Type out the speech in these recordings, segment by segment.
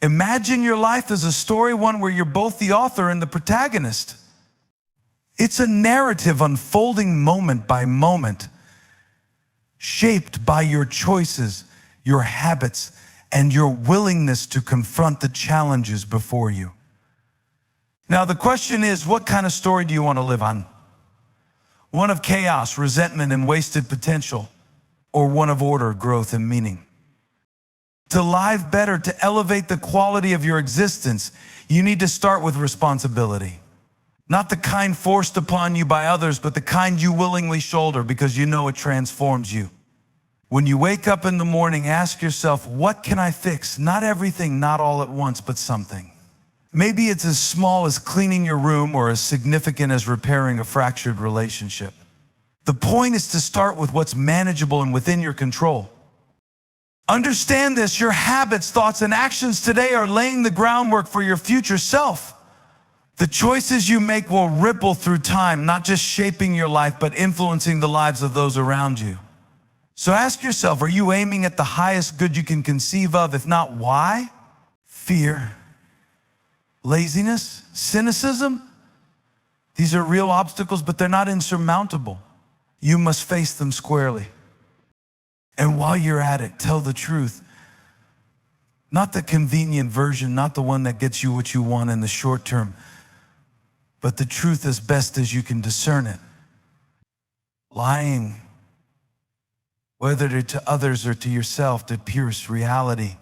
Imagine your life as a story, one where you're both the author and the protagonist. It's a narrative unfolding moment by moment, shaped by your choices, your habits, and your willingness to confront the challenges before you. Now the question is, what kind of story do you want to live on? One of chaos, resentment, and wasted potential, or one of order, growth, and meaning? To live better, to elevate the quality of your existence, you need to start with responsibility. Not the kind forced upon you by others, but the kind you willingly shoulder because you know it transforms you. When you wake up in the morning, ask yourself, what can I fix? Not everything, not all at once, but something. Maybe it's as small as cleaning your room or as significant as repairing a fractured relationship. The point is to start with what's manageable and within your control. Understand this, your habits, thoughts, and actions today are laying the groundwork for your future self. The choices you make will ripple through time, not just shaping your life, but influencing the lives of those around you. So ask yourself, are you aiming at the highest good you can conceive of? If not, why? Fear, laziness, cynicism? These are real obstacles, but they're not insurmountable. You must face them squarely. And while you're at it, tell the truth. Not the convenient version, not the one that gets you what you want in the short term, but the truth as best as you can discern it. Lying, whether to others or to yourself, to pierce reality.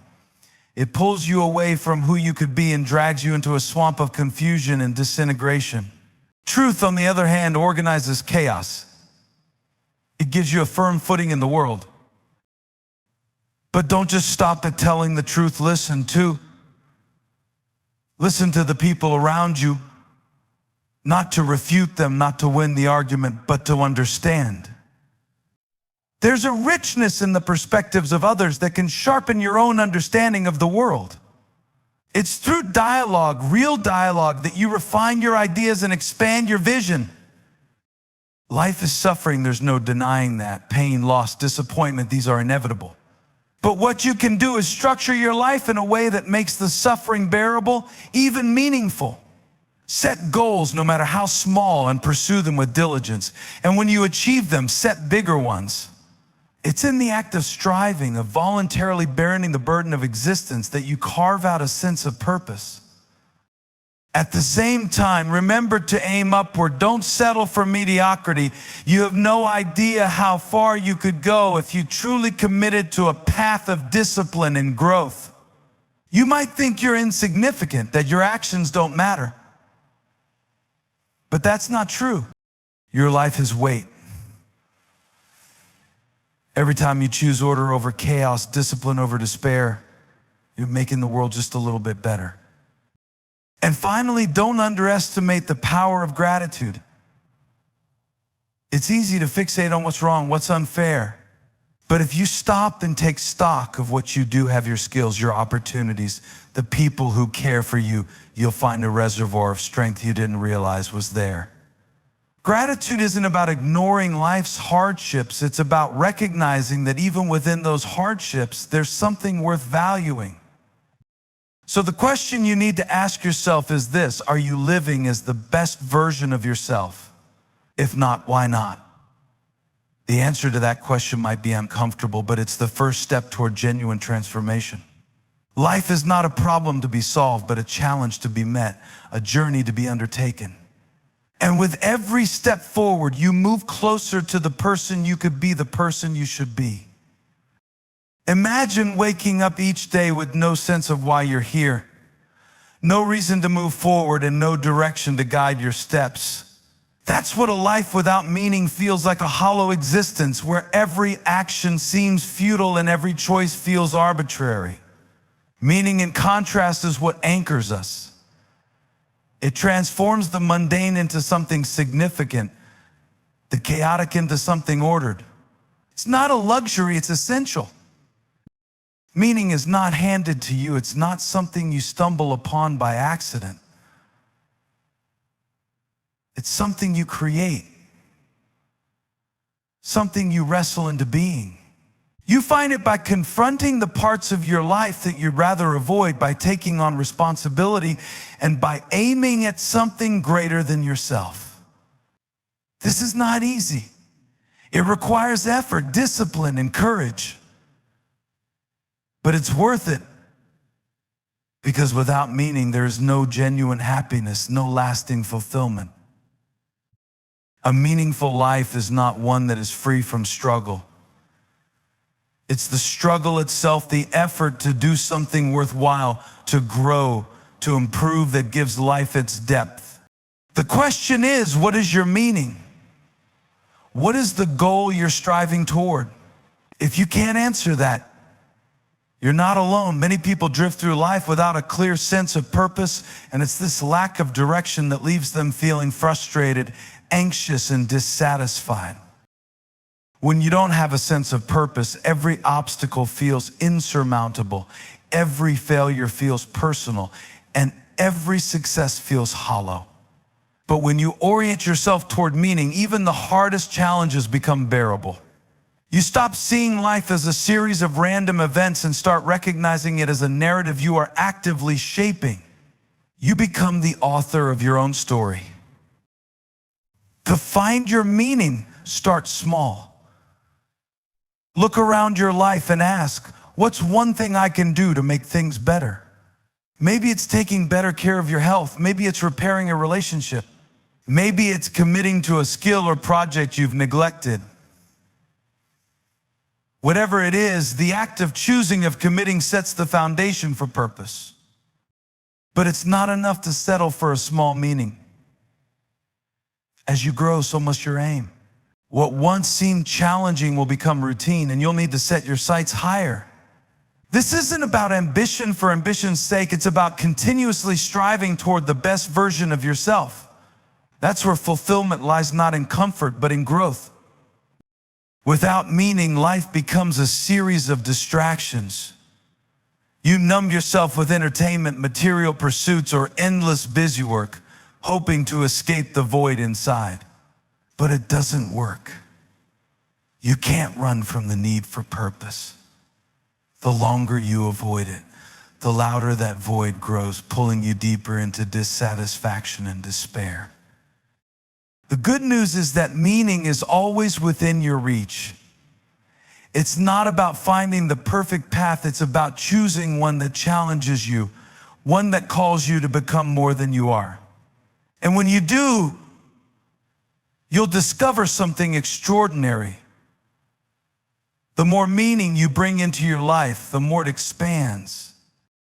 It pulls you away from who you could be and drags you into a swamp of confusion and disintegration. Truth, on the other hand, organizes chaos. It gives you a firm footing in the world. But don't just stop at telling the truth. Listen to the people around you, not to refute them, not to win the argument, but to understand. There's a richness in the perspectives of others that can sharpen your own understanding of the world. It's through dialogue, real dialogue, that you refine your ideas and expand your vision. Life is suffering, there's no denying that. Pain, loss, disappointment, these are inevitable. But what you can do is structure your life in a way that makes the suffering bearable, even meaningful. Set goals, no matter how small, and pursue them with diligence. And when you achieve them, set bigger ones. It's in the act of striving, of voluntarily bearing the burden of existence, that you carve out a sense of purpose. At the same time, remember to aim upward. Don't settle for mediocrity. You have no idea how far you could go if you truly committed to a path of discipline and growth. You might think you're insignificant, that your actions don't matter. But that's not true. Your life has weight. Every time you choose order over chaos, discipline over despair, you're making the world just a little bit better. And finally, don't underestimate the power of gratitude. It's easy to fixate on what's wrong, what's unfair. But if you stop and take stock of what you do have, your skills, your opportunities, the people who care for you, you'll find a reservoir of strength you didn't realize was there. Gratitude isn't about ignoring life's hardships. It's about recognizing that even within those hardships, there's something worth valuing. So the question you need to ask yourself is this: are you living as the best version of yourself? If not, why not? The answer to that question might be uncomfortable, but it's the first step toward genuine transformation. Life is not a problem to be solved, but a challenge to be met, a journey to be undertaken. And with every step forward, you move closer to the person you could be, the person you should be. Imagine waking up each day with no sense of why you're here, no reason to move forward, and no direction to guide your steps. That's what a life without meaning feels like, a hollow existence where every action seems futile and every choice feels arbitrary. Meaning, in contrast, is what anchors us. It transforms the mundane into something significant, the chaotic into something ordered. It's not a luxury, it's essential. Meaning is not handed to you. It's not something you stumble upon by accident. It's something you create, something you wrestle into being. You find it by confronting the parts of your life that you'd rather avoid, by taking on responsibility, and by aiming at something greater than yourself. This is not easy. It requires effort, discipline, and courage. But it's worth it, because without meaning, there is no genuine happiness, no lasting fulfillment. A meaningful life is not one that is free from struggle. It's the struggle itself, the effort to do something worthwhile, to grow, to improve, that gives life its depth. The question is, what is your meaning? What is the goal you're striving toward? If you can't answer that, you're not alone. Many people drift through life without a clear sense of purpose, and it's this lack of direction that leaves them feeling frustrated, anxious, and dissatisfied. When you don't have a sense of purpose, every obstacle feels insurmountable, every failure feels personal, and every success feels hollow. But when you orient yourself toward meaning, even the hardest challenges become bearable. You stop seeing life as a series of random events and start recognizing it as a narrative you are actively shaping. You become the author of your own story. To find your meaning, start small. Look around your life and ask, what's one thing I can do to make things better? Maybe it's taking better care of your health. Maybe it's repairing a relationship. Maybe it's committing to a skill or project you've neglected. Whatever it is, the act of choosing, of committing, sets the foundation for purpose. But it's not enough to settle for a small meaning. As you grow, so must your aim. What once seemed challenging will become routine, and you'll need to set your sights higher. This isn't about ambition for ambition's sake. It's about continuously striving toward the best version of yourself. That's where fulfillment lies, not in comfort, but in growth. Without meaning, life becomes a series of distractions. You numb yourself with entertainment, material pursuits, or endless busy work, hoping to escape the void inside. But it doesn't work. You can't run from the need for purpose. The longer you avoid it, the louder that void grows, pulling you deeper into dissatisfaction and despair. The good news is that meaning is always within your reach. It's not about finding the perfect path. It's about choosing one that challenges you, one that calls you to become more than you are. And when you do, you'll discover something extraordinary. The more meaning you bring into your life, the more it expands.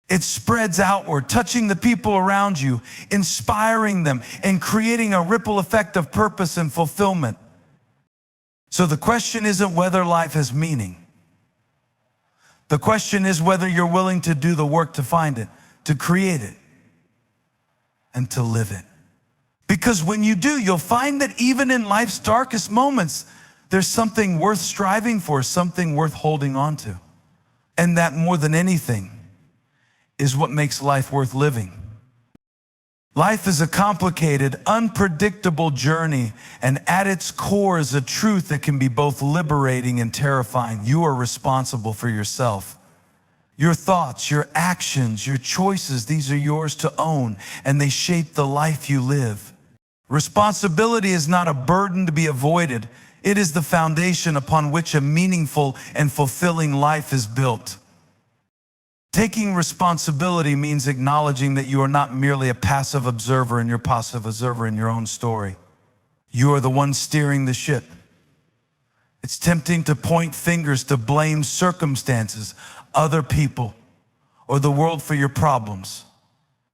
It spreads outward, touching the people around you, inspiring them, and creating a ripple effect of purpose and fulfillment. So the question isn't whether life has meaning. The question is whether you're willing to do the work to find it, to create it, and to live it. Because when you do, you'll find that even in life's darkest moments, there's something worth striving for, something worth holding on to. And that, more than anything, is what makes life worth living. Life is a complicated, unpredictable journey, and at its core is a truth that can be both liberating and terrifying. You are responsible for yourself. Your thoughts, your actions, your choices, these are yours to own, and they shape the life you live. Responsibility is not a burden to be avoided. It is the foundation upon which a meaningful and fulfilling life is built. Taking responsibility means acknowledging that you are not merely a passive observer in your own story. You are the one steering the ship. It's tempting to point fingers, to blame circumstances, other people, or the world for your problems.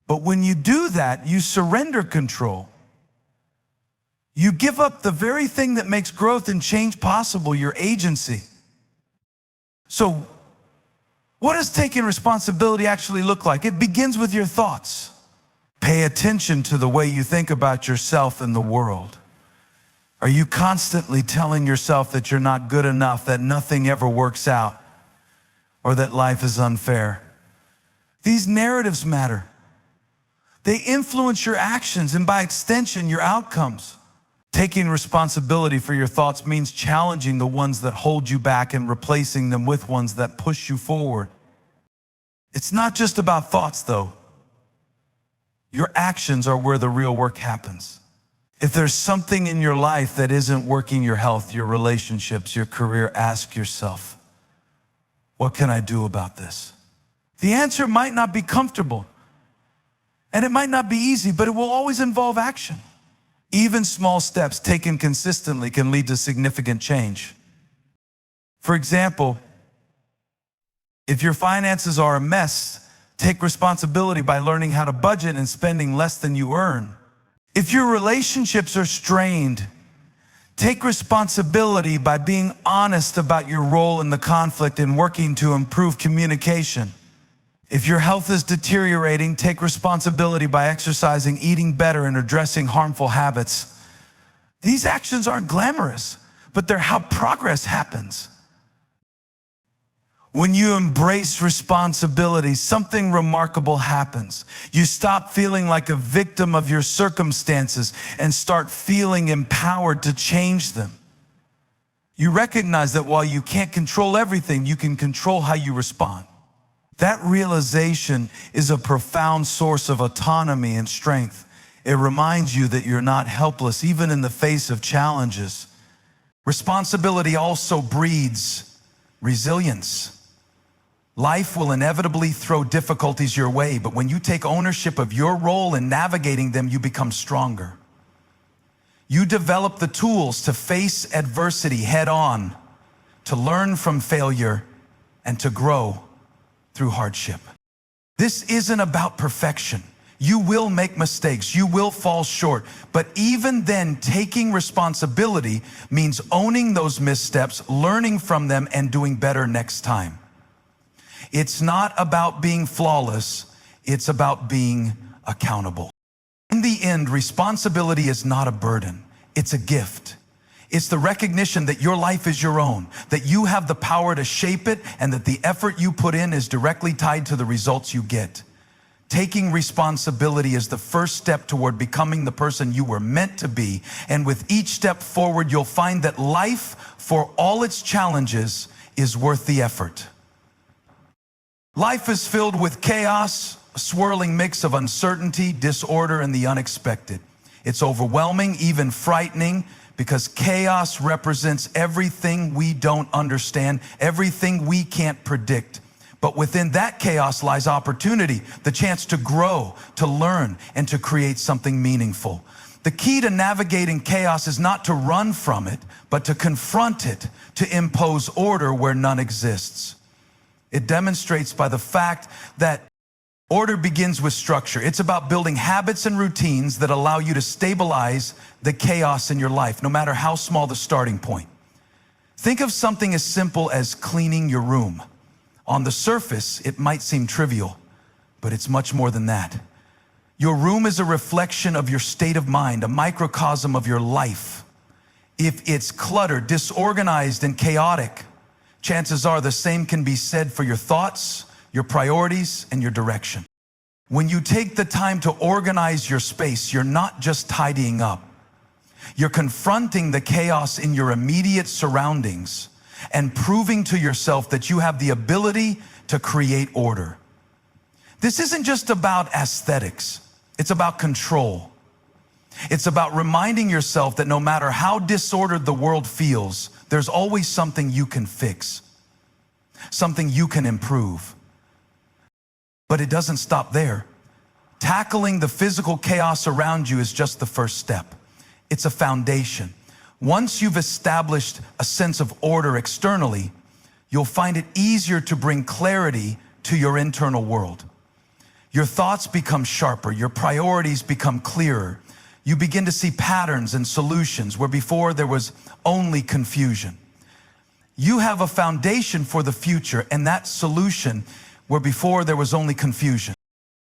But when you do that, you surrender control. You give up the very thing that makes growth and change possible, your agency. So, what does taking responsibility actually look like? It begins with your thoughts. Pay attention to the way you think about yourself and the world. Are you constantly telling yourself that you're not good enough, that nothing ever works out, or that life is unfair? These narratives matter. They influence your actions and, by extension, your outcomes. Taking responsibility for your thoughts means challenging the ones that hold you back and replacing them with ones that push you forward. It's not just about thoughts, though. Your actions are where the real work happens. If there's something in your life that isn't working, your health, your relationships, your career, ask yourself, what can I do about this? The answer might not be comfortable, and it might not be easy, but it will always involve action. Even small steps taken consistently can lead to significant change. For example, if your finances are a mess, take responsibility by learning how to budget and spending less than you earn. If your relationships are strained, take responsibility by being honest about your role in the conflict and working to improve communication. If your health is deteriorating, take responsibility by exercising, eating better, and addressing harmful habits. These actions aren't glamorous, but they're how progress happens. When you embrace responsibility, something remarkable happens. You stop feeling like a victim of your circumstances and start feeling empowered to change them. You recognize that while you can't control everything, you can control how you respond. That realization is a profound source of autonomy and strength. It reminds you that you're not helpless, even in the face of challenges. Responsibility also breeds resilience. Life will inevitably throw difficulties your way, but when you take ownership of your role in navigating them, you become stronger. You develop the tools to face adversity head on, to learn from failure, and to grow through hardship. This isn't about perfection. You will make mistakes, you will fall short, but even then, taking responsibility means owning those missteps, learning from them, and doing better next time. It's not about being flawless, it's about being accountable. In the end, responsibility is not a burden, it's a gift. It's the recognition that your life is your own, that you have the power to shape it, and that the effort you put in is directly tied to the results you get. Taking responsibility is the first step toward becoming the person you were meant to be, and with each step forward, you'll find that life, for all its challenges, is worth the effort. Life is filled with chaos, a swirling mix of uncertainty, disorder, and the unexpected. It's overwhelming, even frightening, because chaos represents everything we don't understand, everything we can't predict. But within that chaos lies opportunity, the chance to grow, to learn, and to create something meaningful. The key to navigating chaos is not to run from it, but to confront it, to impose order where none exists. It demonstrates by the fact that order begins with structure. It's about building habits and routines that allow you to stabilize the chaos in your life, no matter how small the starting point. Think of something as simple as cleaning your room. On the surface, it might seem trivial, but it's much more than that. Your room is a reflection of your state of mind, a microcosm of your life. If it's cluttered, disorganized, and chaotic, chances are the same can be said for your thoughts, your priorities, and your direction. When you take the time to organize your space, you're not just tidying up. You're confronting the chaos in your immediate surroundings and proving to yourself that you have the ability to create order. This isn't just about aesthetics. It's about control. It's about reminding yourself that no matter how disordered the world feels, there's always something you can fix, something you can improve. But it doesn't stop there. Tackling the physical chaos around you is just the first step. It's a foundation. Once you've established a sense of order externally, you'll find it easier to bring clarity to your internal world. Your thoughts become sharper, your priorities become clearer. You begin to see patterns and solutions where before there was only confusion. You have a foundation for the future, and that solution where before there was only confusion.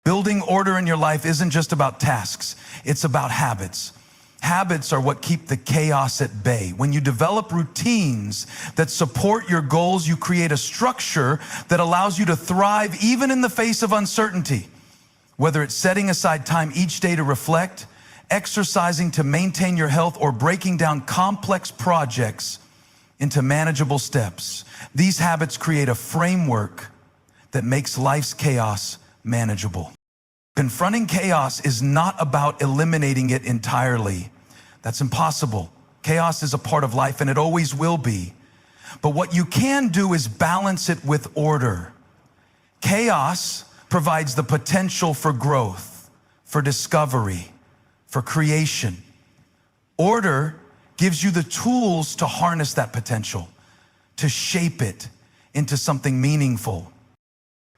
Building order in your life isn't just about tasks, it's about habits. Habits are what keep the chaos at bay. When you develop routines that support your goals, you create a structure that allows you to thrive even in the face of uncertainty. Whether it's setting aside time each day to reflect, exercising to maintain your health, or breaking down complex projects into manageable steps. These habits create a framework that makes life's chaos manageable. Confronting chaos is not about eliminating it entirely. That's impossible. Chaos is a part of life, and it always will be. But what you can do is balance it with order. Chaos provides the potential for growth, for discovery, for creation. Order gives you the tools to harness that potential, to shape it into something meaningful.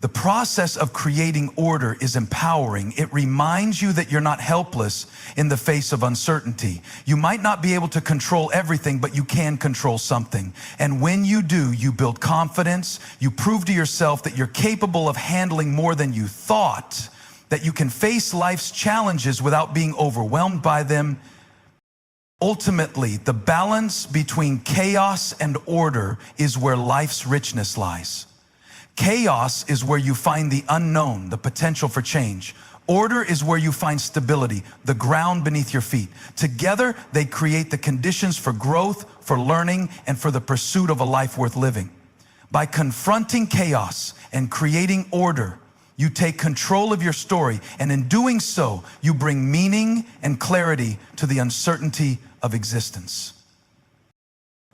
The process of creating order is empowering. It reminds you that you're not helpless in the face of uncertainty. You might not be able to control everything, but you can control something. And when you do, you build confidence. You prove to yourself that you're capable of handling more than you thought, that you can face life's challenges without being overwhelmed by them. Ultimately, the balance between chaos and order is where life's richness lies. Chaos is where you find the unknown, the potential for change. Order is where you find stability, the ground beneath your feet. Together, they create the conditions for growth, for learning, and for the pursuit of a life worth living. By confronting chaos and creating order, you take control of your story, and in doing so, you bring meaning and clarity to the uncertainty of existence.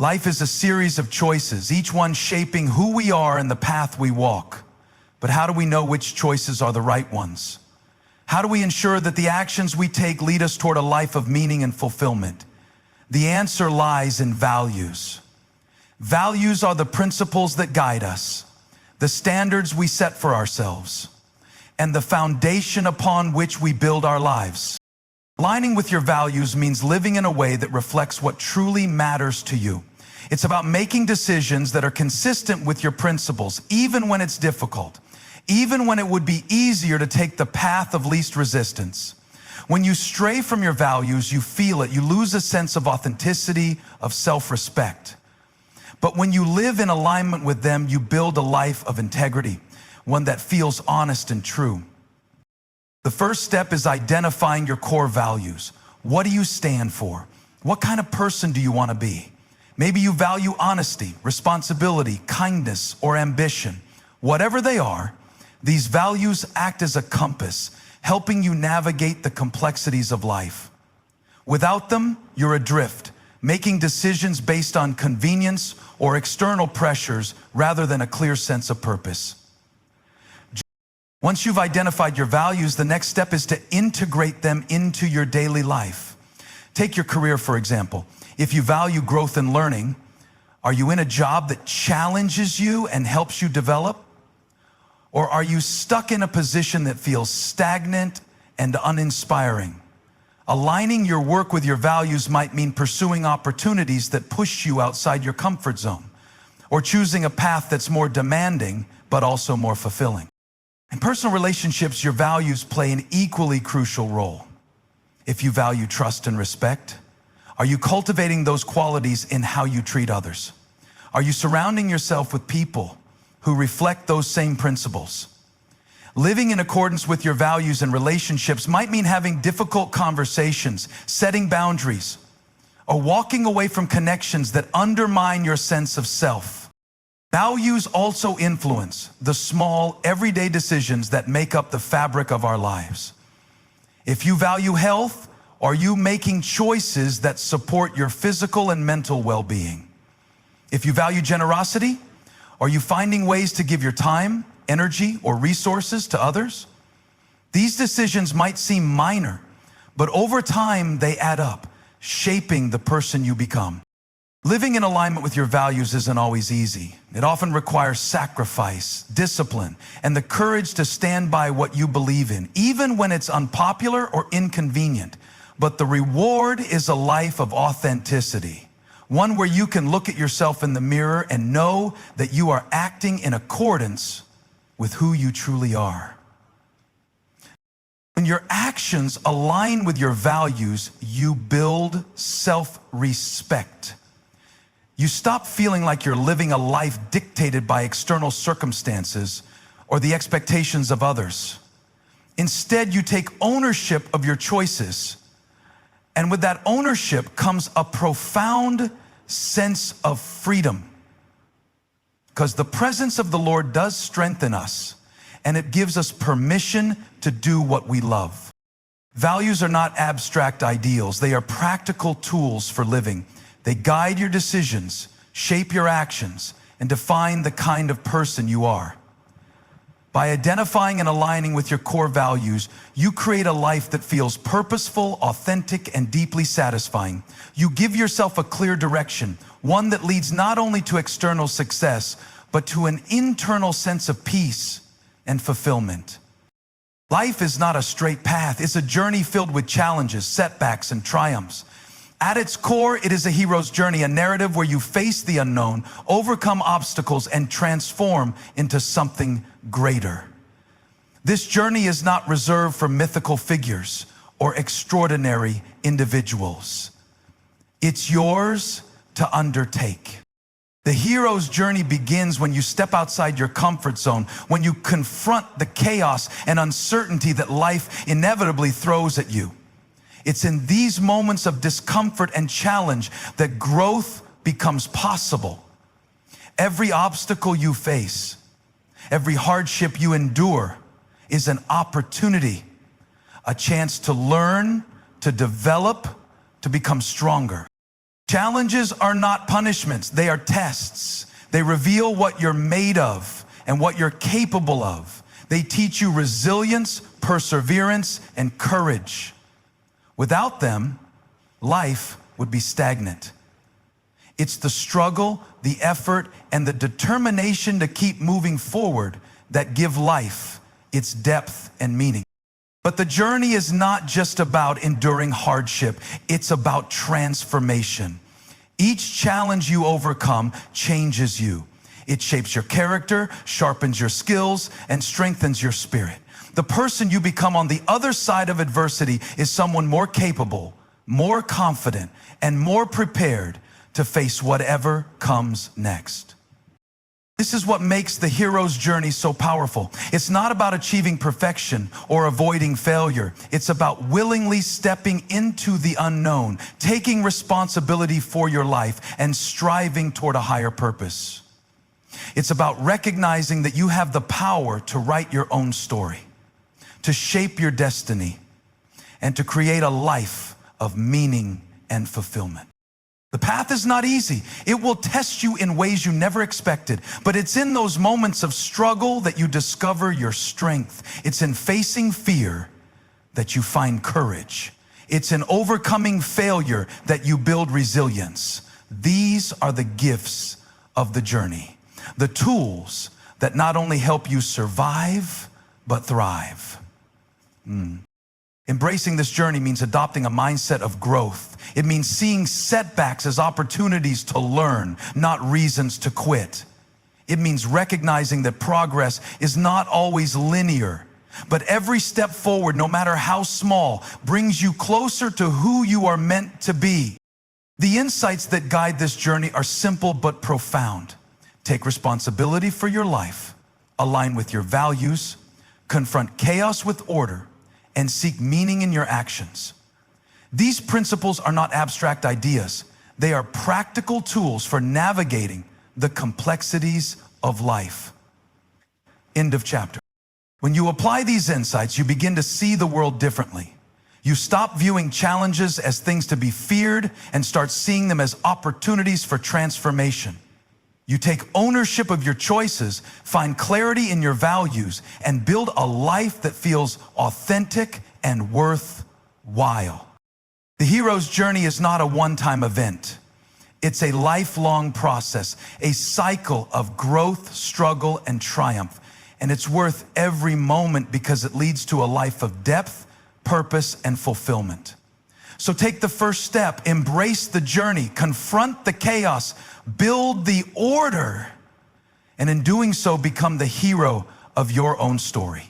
Life is a series of choices, each one shaping who we are and the path we walk. But how do we know which choices are the right ones? How do we ensure that the actions we take lead us toward a life of meaning and fulfillment? The answer lies in values. Values are the principles that guide us, the standards we set for ourselves, and the foundation upon which we build our lives. Aligning with your values means living in a way that reflects what truly matters to you. It's about making decisions that are consistent with your principles, even when it's difficult, even when it would be easier to take the path of least resistance. When you stray from your values, you feel it. You lose a sense of authenticity, of self-respect. But when you live in alignment with them, you build a life of integrity, one that feels honest and true. The first step is identifying your core values. What do you stand for? What kind of person do you want to be? Maybe you value honesty, responsibility, kindness, or ambition. Whatever they are, these values act as a compass, helping you navigate the complexities of life. Without them, you're adrift, making decisions based on convenience or external pressures rather than a clear sense of purpose. Once you've identified your values, the next step is to integrate them into your daily life. Take your career, for example. If you value growth and learning, are you in a job that challenges you and helps you develop? Or are you stuck in a position that feels stagnant and uninspiring? Aligning your work with your values might mean pursuing opportunities that push you outside your comfort zone, or choosing a path that's more demanding but also more fulfilling. In personal relationships, your values play an equally crucial role. If you value trust and respect, are you cultivating those qualities in how you treat others? Are you surrounding yourself with people who reflect those same principles? Living in accordance with your values and relationships might mean having difficult conversations, setting boundaries, or walking away from connections that undermine your sense of self. Values also influence the small, everyday decisions that make up the fabric of our lives. If you value health, are you making choices that support your physical and mental well-being? If you value generosity, are you finding ways to give your time, energy, or resources to others? These decisions might seem minor, but over time they add up, shaping the person you become. Living in alignment with your values isn't always easy. It often requires sacrifice, discipline, and the courage to stand by what you believe in, even when it's unpopular or inconvenient. But the reward is a life of authenticity, one where you can look at yourself in the mirror and know that you are acting in accordance with who you truly are. When your actions align with your values, you build self-respect. You stop feeling like you're living a life dictated by external circumstances or the expectations of others. Instead, you take ownership of your choices, And with that ownership comes a profound sense of freedom. Because the presence of the Lord does strengthen us, and it gives us permission to do what we love. Values are not abstract ideals. They are practical tools for living. They guide your decisions, shape your actions, and define the kind of person you are. By identifying and aligning with your core values, you create a life that feels purposeful, authentic, and deeply satisfying. You give yourself a clear direction, one that leads not only to external success, but to an internal sense of peace and fulfillment. Life is not a straight path. It's a journey filled with challenges, setbacks, and triumphs. At its core, it is a hero's journey, a narrative where you face the unknown, overcome obstacles, and transform into something greater. This journey is not reserved for mythical figures or extraordinary individuals. It's yours to undertake. The hero's journey begins when you step outside your comfort zone, when you confront the chaos and uncertainty that life inevitably throws at you. It's in these moments of discomfort and challenge that growth becomes possible. Every obstacle you face, every hardship you endure is an opportunity, a chance to learn, to develop, to become stronger. Challenges are not punishments, they are tests. They reveal what you're made of and what you're capable of. They teach you resilience, perseverance, and courage. Without them, life would be stagnant. It's the struggle, the effort, and the determination to keep moving forward that give life its depth and meaning. But the journey is not just about enduring hardship, it's about transformation. Each challenge you overcome changes you. It shapes your character, sharpens your skills, and strengthens your spirit. The person you become on the other side of adversity is someone more capable, more confident, and more prepared to face whatever comes next. This is what makes the hero's journey so powerful. It's not about achieving perfection or avoiding failure. It's about willingly stepping into the unknown, taking responsibility for your life, and striving toward a higher purpose. It's about recognizing that you have the power to write your own story, to shape your destiny, and to create a life of meaning and fulfillment. The path is not easy. It will test you in ways you never expected, but it's in those moments of struggle that you discover your strength. It's in facing fear that you find courage. It's in overcoming failure that you build resilience. These are the gifts of the journey, the tools that not only help you survive, but thrive. Embracing this journey means adopting a mindset of growth. It means seeing setbacks as opportunities to learn, not reasons to quit. It means recognizing that progress is not always linear, but every step forward, no matter how small, brings you closer to who you are meant to be. The insights that guide this journey are simple but profound. Take responsibility for your life, align with your values, confront chaos with order, and seek meaning in your actions. These principles are not abstract ideas. They are practical tools for navigating the complexities of life. End of chapter. When you apply these insights, you begin to see the world differently. You stop viewing challenges as things to be feared and start seeing them as opportunities for transformation. You take ownership of your choices, find clarity in your values, and build a life that feels authentic and worthwhile. The hero's journey is not a one-time event. It's a lifelong process, a cycle of growth, struggle, and triumph. And it's worth every moment because it leads to a life of depth, purpose, and fulfillment. So take the first step, embrace the journey, confront the chaos, build the order, and in doing so, become the hero of your own story.